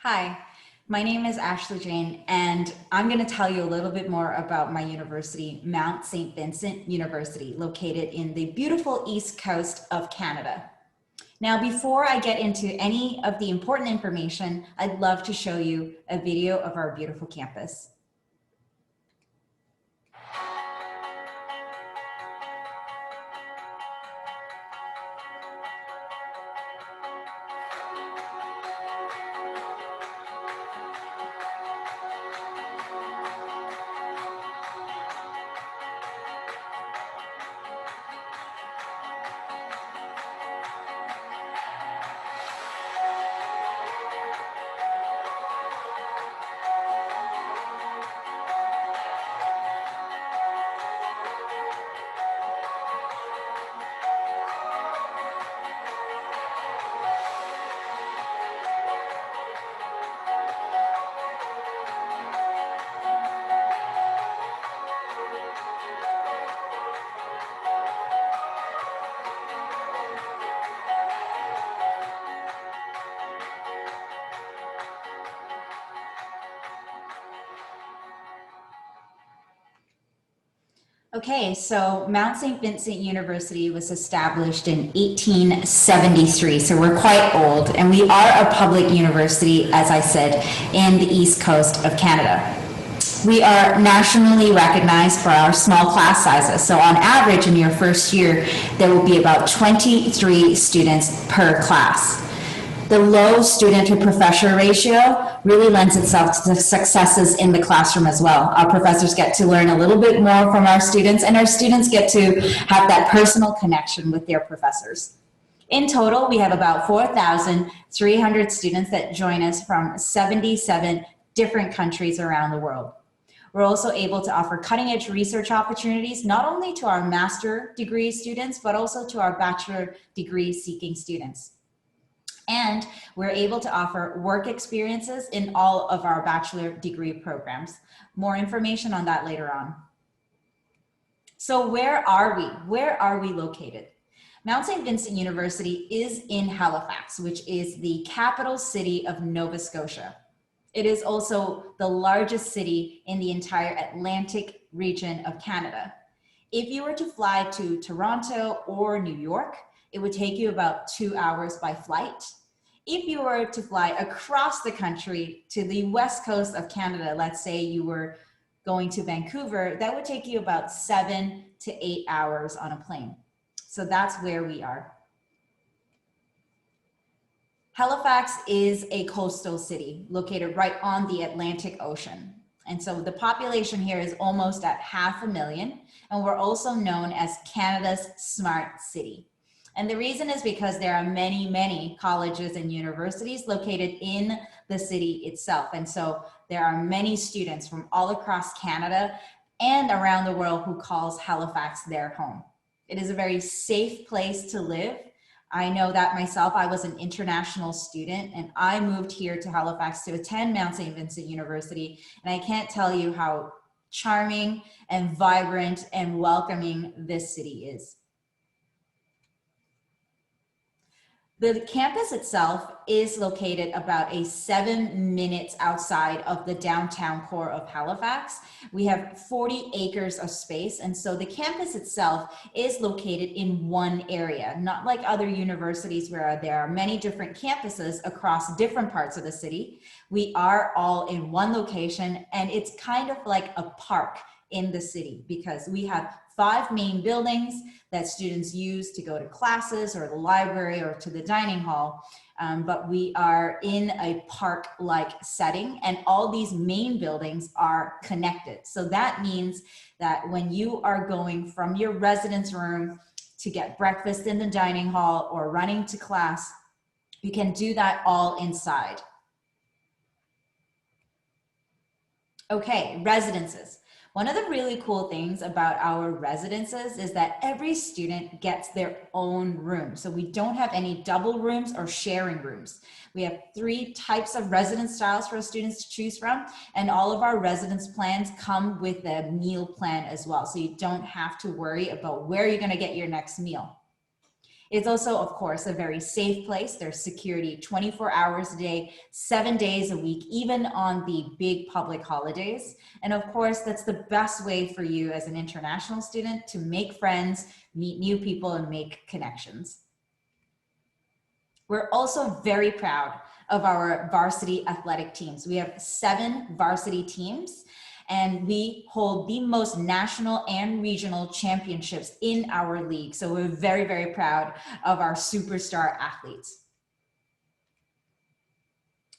Hi, my name is Ashley Jane, and I'm going to tell you a little bit more about my university, Mount St. Vincent University, located in the beautiful East Coast of Canada. Now, before I get into any of the important information, I'd love to show you a video of our beautiful campus. Okay, so Mount St. Vincent University was established in 1873, so we're quite old, and we are a public university, as I said, in the East Coast of Canada. We are nationally recognized for our small class sizes, so on average in your first year, there will be about 23 students per class. The low student to professor ratio really lends itself to successes in the classroom as well. Our professors get to learn a little bit more from our students, and our students get to have that personal connection with their professors. In total, we have about 4,300 students that join us from 77 different countries around the world. We're also able to offer cutting-edge research opportunities, not only to our master degree students, but also to our bachelor degree seeking students. And we're able to offer work experiences in all of our bachelor degree programs. More information on that later on. So where are we? Where are we located? Mount St. Vincent University is in Halifax, which is the capital city of Nova Scotia. It is also the largest city in the entire Atlantic region of Canada. If you were to fly to Toronto or New York, it would take you about 2 hours by flight. If you were to fly across the country to the west coast of Canada, let's say you were going to Vancouver, that would take you about 7 to 8 hours on a plane. So that's where we are. Halifax is a coastal city located right on the Atlantic Ocean. And so the population here is almost at 500,000, and we're also known as Canada's smart city. And the reason is because there are many, many colleges and universities located in the city itself. And so there are many students from all across Canada and around the world who calls Halifax their home. It is a very safe place to live. I know that myself. I was an international student, and I moved here to Halifax to attend Mount St. Vincent University. And I can't tell you how charming and vibrant and welcoming this city is. The campus itself is located about 7 minutes outside of the downtown core of Halifax. We have 40 acres of space, and so the campus itself is located in one area, not like other universities where there are many different campuses across different parts of the city. We are all in one location, and it's kind of like a park in the city because we have 5 main buildings that students use to go to classes or the library or to the dining hall. But we are in a park-like setting, and all these main buildings are connected. So that means that when you are going from your residence room to get breakfast in the dining hall or running to class, you can do that all inside. Okay, residences. One of the really cool things about our residences is that every student gets their own room. So we don't have any double rooms or sharing rooms. We have 3 types of residence styles for students to choose from, and all of our residence plans come with a meal plan as well. So you don't have to worry about where you're going to get your next meal. It's also, of course, a very safe place. There's security 24 hours a day, 7 days a week, even on the big public holidays. And of course, that's the best way for you as an international student to make friends, meet new people, and make connections. We're also very proud of our varsity athletic teams. We have 7 varsity teams, and we hold the most national and regional championships in our league. So we're very, very proud of our superstar athletes.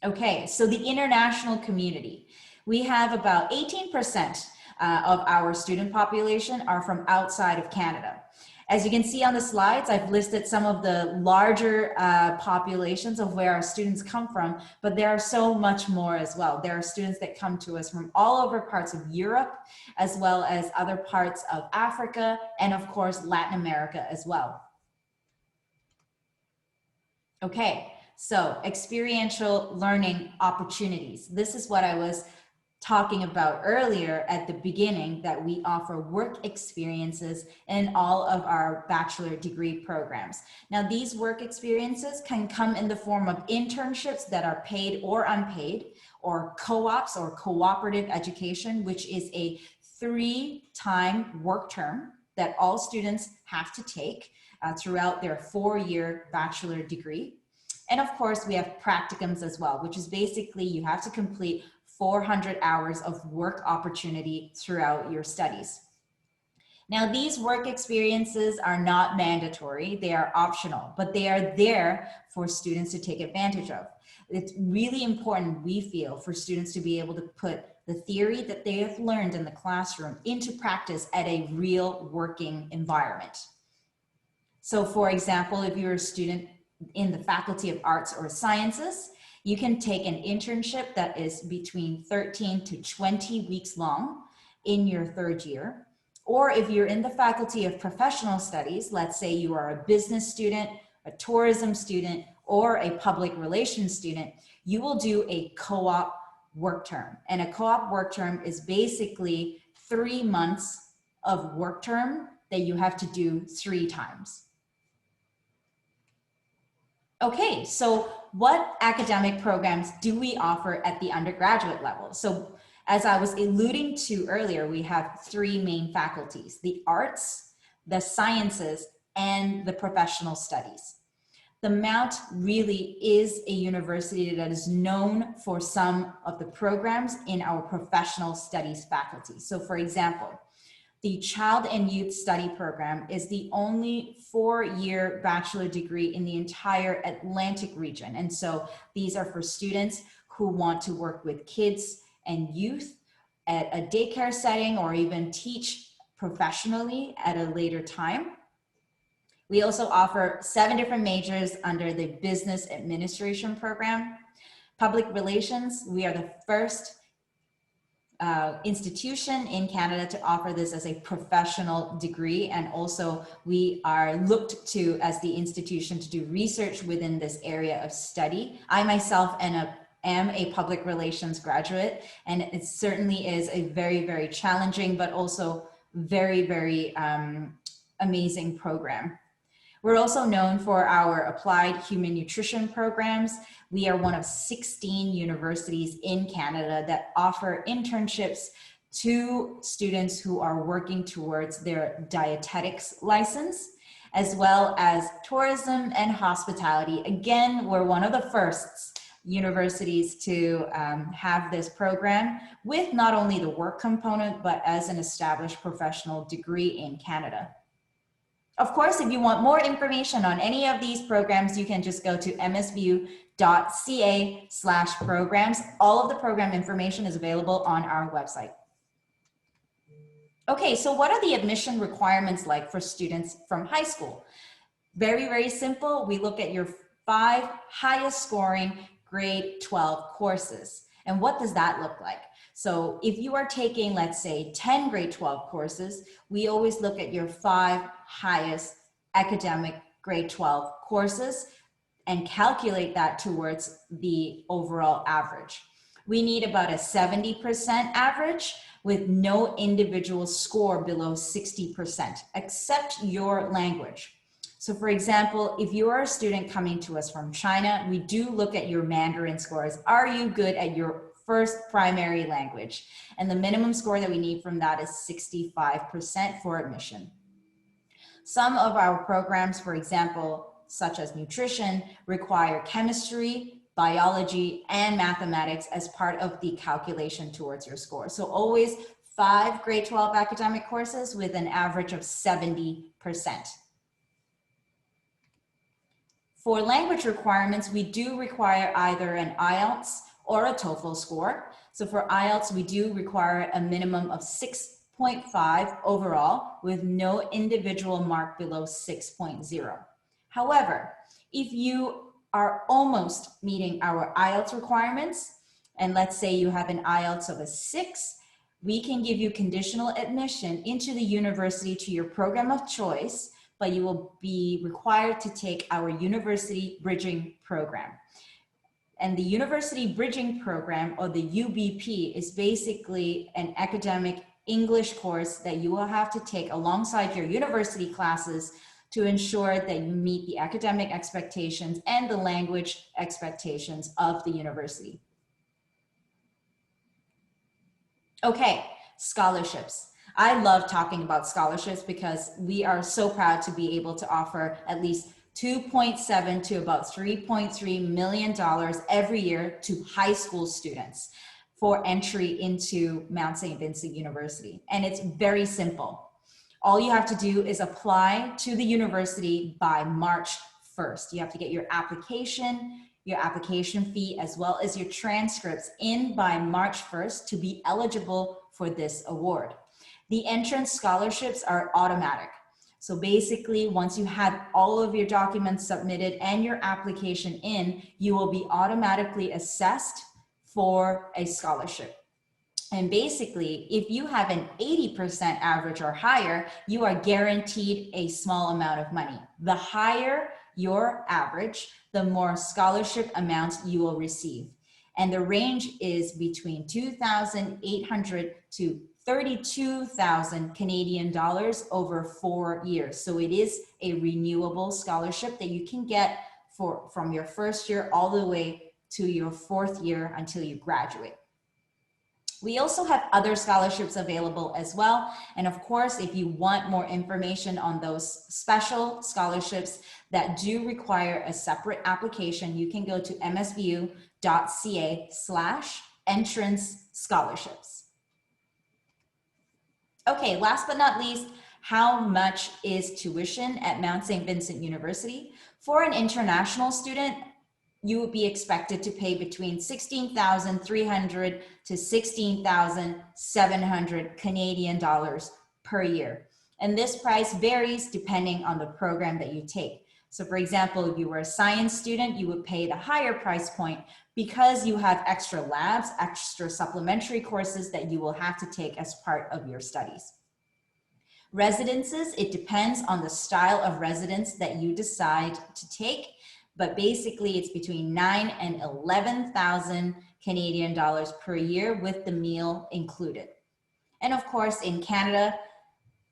Okay, so the international community. We have about 18% of our student population are from outside of Canada. As you can see on the slides, I've listed some of the larger populations of where our students come from, but there are so much more as well. There are students that come to us from all over parts of Europe, as well as other parts of Africa, and of course, Latin America as well. Okay, so experiential learning opportunities. This is what I was talking about earlier at the beginning, that we offer work experiences in all of our bachelor degree programs. Now, these work experiences can come in the form of internships that are paid or unpaid, or co-ops or cooperative education, which is a 3-time work term that all students have to take throughout their 4-year bachelor degree. And of course, we have practicums as well, which is basically you have to complete 400 hours of work opportunity throughout your studies. Now, these work experiences are not mandatory, they are optional, but they are there for students to take advantage of. It's really important, we feel, for students to be able to put the theory that they have learned in the classroom into practice at a real working environment. So for example, if you're a student in the Faculty of Arts or Sciences, you can take an internship that is between 13 to 20 weeks long in your 3rd year. Or if you're in the Faculty of Professional Studies, let's say you are a business student, a tourism student, or a public relations student, you will do a co-op work term. And a co-op work term is basically 3 months of work term that you have to do 3 times. Okay, so what academic programs do we offer at the undergraduate level? So as I was alluding to earlier, we have 3 main faculties: the arts, the sciences, and the professional studies. The Mount really is a university that is known for some of the programs in our professional studies faculty. So for example, the Child and Youth Study Program is the only 4-year bachelor degree in the entire Atlantic region. And so these are for students who want to work with kids and youth at a daycare setting, or even teach professionally at a later time. We also offer 7 different majors under the Business Administration program. Public Relations, we are the first institution in Canada to offer this as a professional degree, and also we are looked to as the institution to do research within this area of study. I myself am a public relations graduate, and it certainly is a very, very challenging but also very, very amazing program. We're also known for our applied human nutrition programs. We are one of 16 universities in Canada that offer internships to students who are working towards their dietetics license, as well as tourism and hospitality. Again, we're one of the first universities to have this program with not only the work component, but as an established professional degree in Canada. Of course, if you want more information on any of these programs, you can just go to msvu.ca/programs. All of the program information is available on our website. Okay, so what are the admission requirements like for students from high school? Very, very simple. We look at your 5 highest scoring grade 12 courses. And what does that look like? So if you are taking, let's say, 10 grade 12 courses, we always look at your 5 highest academic grade 12 courses and calculate that towards the overall average. We need about a 70% average with no individual score below 60%, except your language. So for example, if you are a student coming to us from China, we do look at your Mandarin scores. Are you good at your first primary language? And the minimum score that we need from that is 65% for admission. Some of our programs, for example, such as nutrition, require chemistry, biology, and mathematics as part of the calculation towards your score. So always 5 grade 12 academic courses with an average of 70%. For language requirements, we do require either an IELTS or a TOEFL score. So for IELTS, we do require a minimum of 6.5 overall with no individual mark below 6.0. However, if you are almost meeting our IELTS requirements, and let's say you have an IELTS of a 6, we can give you conditional admission into the university to your program of choice, but you will be required to take our university bridging program. And the university bridging program, or the UBP, is basically an academic English course that you will have to take alongside your university classes to ensure that you meet the academic expectations and the language expectations of the university. Okay, scholarships. I love talking about scholarships because we are so proud to be able to offer at least $2.7 to about $3.3 million every year to high school students for entry into Mount St. Vincent University. And it's very simple. All you have to do is apply to the university by March 1st. You have to get your application fee, as well as your transcripts in by March 1st to be eligible for this award. The entrance scholarships are automatic. So basically, once you have all of your documents submitted and your application in, you will be automatically assessed for a scholarship. And basically, if you have an 80% average or higher, you are guaranteed a small amount of money. The higher your average, the more scholarship amounts you will receive. And the range is between 2,800 to 32,000 Canadian dollars over 4 years. So it is a renewable scholarship that you can get from your first year all the way to your 4th year until you graduate. We also have other scholarships available as well. And of course, if you want more information on those special scholarships that do require a separate application, you can go to msvu.ca/entrance scholarships. Okay, last but not least, how much is tuition at Mount St. Vincent University? For an international student, you would be expected to pay between 16,300 to 16,700 Canadian dollars per year. And this price varies depending on the program that you take. So for example, if you were a science student, you would pay the higher price point because you have extra labs, extra supplementary courses that you will have to take as part of your studies. Residences, it depends on the style of residence that you decide to take, but basically it's between 9,000 and 11,000 Canadian dollars per year with the meal included. And of course, in Canada,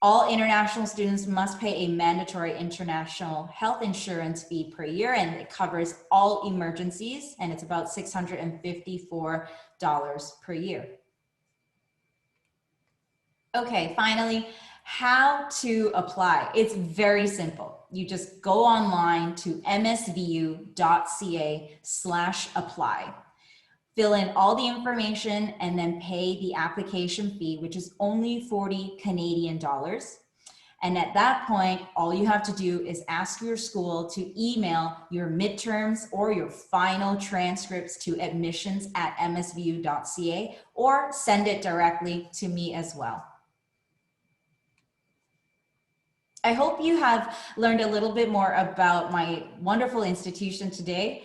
all international students must pay a mandatory international health insurance fee per year, and it covers all emergencies, and it's about $654 per year. Okay, finally, how to apply. It's very simple. You just go online to msvu.ca/apply. Fill in all the information and then pay the application fee, which is only 40 Canadian dollars. And at that point, all you have to do is ask your school to email your midterms or your final transcripts to admissions@msvu.ca or send it directly to me as well. I hope you have learned a little bit more about my wonderful institution today.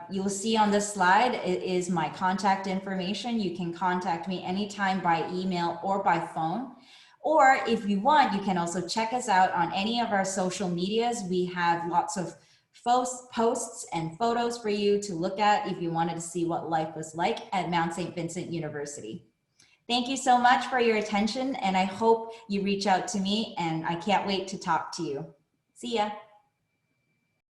You'll see on this slide, it is my contact information. You can contact me anytime by email or by phone. Or if you want, you can also check us out on any of our social medias. We have lots of posts and photos for you to look at if you wanted to see what life was like at Mount St. Vincent University. Thank you so much for your attention, and I hope you reach out to me, and I can't wait to talk to you. See ya.